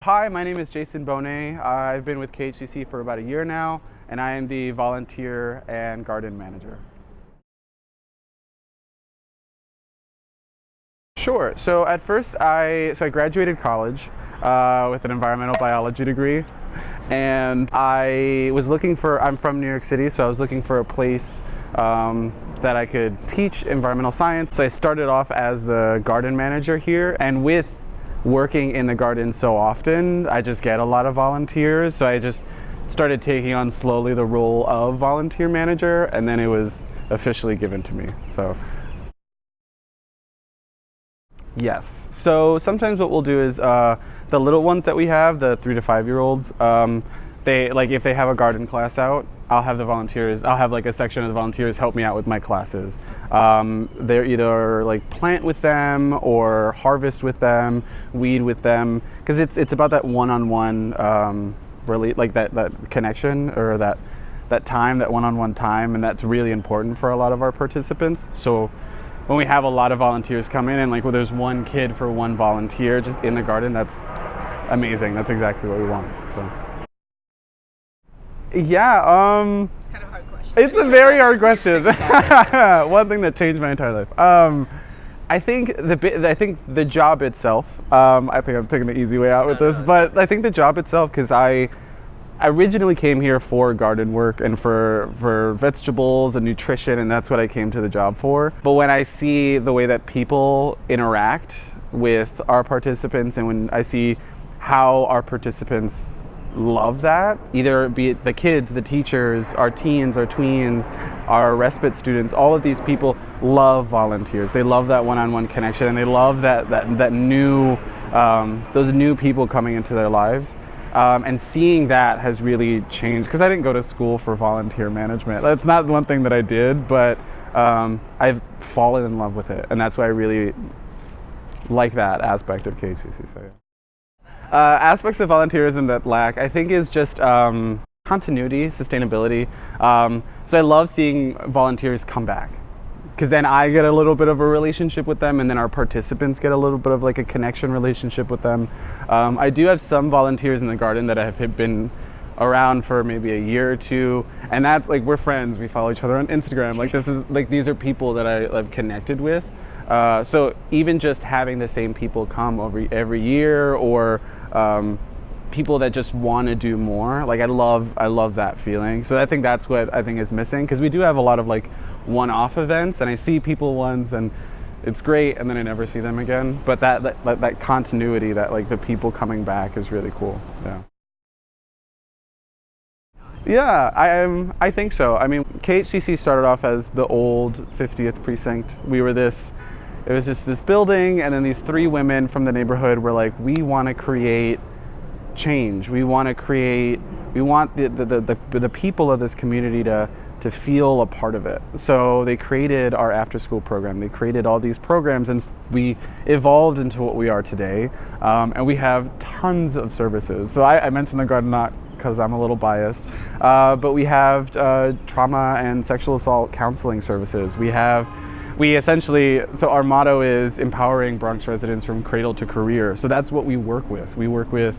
Hi, my name is Jason Bonet. I've been with KHCC for about a year now, and I am the volunteer and garden manager. Sure. So at first, I graduated college with an environmental biology degree, and I was looking for. I'm from New York City, so I was looking for a place that I could teach environmental science. So I started off as the garden manager here, and with working in the garden so often, I just get a lot of volunteers. So I just started taking on slowly the role of volunteer manager, and then it was officially given to me. So yes. So sometimes what we'll do is the little ones that we have, the 3 to 5 year olds, they like if they have a garden class out, I'll have like a section of the volunteers help me out with my classes. They're either like plant with them or harvest with them, weed with them, because it's about that one-on-one really like that connection or that time, that one-on-one time, and that's really important for a lot of our participants. So when we have a lot of volunteers come in and like there's one kid for one volunteer just in the garden, that's amazing. That's exactly what we want. So yeah, It's kind of a hard question. it's a very hard question. One thing that changed my entire life. I think the job itself. I think I'm taking the easy way out with this, but I think the job itself, because I originally came here for garden work and for vegetables and nutrition, and that's what I came to the job for. But when I see the way that people interact with our participants, and when I see how our participants love that, either be it the kids, the teachers, our teens, our tweens, our respite students, all of these people love volunteers. They love that one-on-one connection, and they love that new those new people coming into their lives. And seeing that has really changed, because I didn't go to school for volunteer management. That's not one thing that I did, but I've fallen in love with it, and that's why I really like that aspect of KHCC. So, yeah. Aspects of volunteerism that lack, I think, is just continuity, sustainability. So I love seeing volunteers come back, because then I get a little bit of a relationship with them, and then our participants get a little bit of like a connection relationship with them. I do have some volunteers in the garden that have been around for maybe a year or two, and that's like, we're friends, we follow each other on Instagram. Like these are people that I've connected with. So even just having the same people come every year, or people that just want to do more, like I love that feeling. So I think that's what I think is missing, because we do have a lot of like one-off events, and I see people once and it's great, and then I never see them again. But that continuity, that like the people coming back, is really cool. Yeah, I think so. I mean, KHCC started off as the old 50th precinct. It was just this building, and then these 3 women from the neighborhood were like, we want to create change. We want the people of this community to feel a part of it. So they created our after school program. They created all these programs, and we evolved into what we are today. And we have tons of services. So I mentioned the garden not because I'm a little biased, but we have trauma and sexual assault counseling services. So our motto is empowering Bronx residents from cradle to career. So that's what we work with. We work with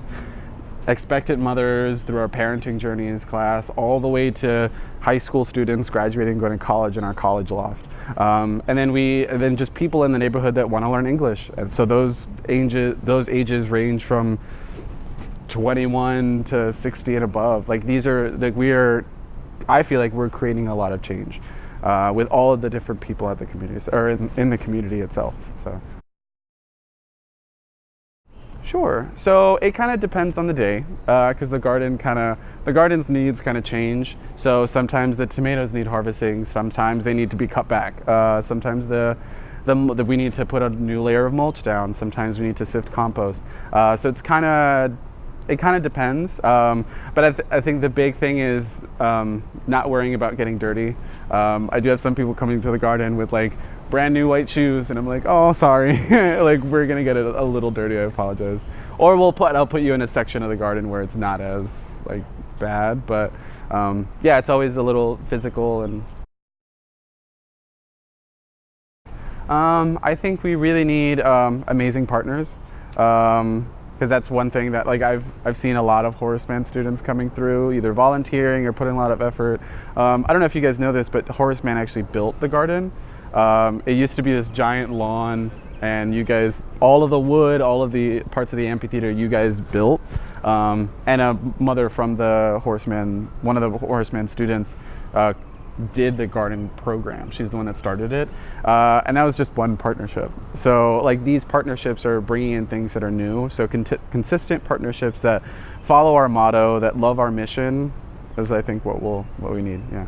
expectant mothers through our parenting journeys class, all the way to high school students graduating, going to college in our college loft. And then just people in the neighborhood that want to learn English. And so those ages range from 21 to 60 and above. Like I feel like we're creating a lot of change with all of the different people at the community, or in the community itself. So sure. So it kind of depends on the day, because the garden's needs kind of change. So sometimes the tomatoes need harvesting. Sometimes they need to be cut back. Sometimes we need to put a new layer of mulch down. Sometimes we need to sift compost. So it kind of depends, but I think the big thing is not worrying about getting dirty. I do have some people coming to the garden with like brand new white shoes, and I'm like, oh, sorry, like we're gonna get it a little dirty, I apologize. Or I'll put you in a section of the garden where it's not as like bad, but yeah, it's always a little physical. And I think we really need amazing partners. because that's one thing that like I've seen a lot of Horace Mann students coming through, either volunteering or putting a lot of effort. I don't know if you guys know this, but Horace Mann actually built the garden. It used to be this giant lawn, and you guys, all of the wood, all of the parts of the amphitheater, you guys built. And a mother from the Horace Mann, one of the Horace Mann students, did the garden program. She's the one that started it, and that was just one partnership. So like these partnerships are bringing in things that are new. So consistent partnerships that follow our motto, that love our mission, is I think what we need. Yeah.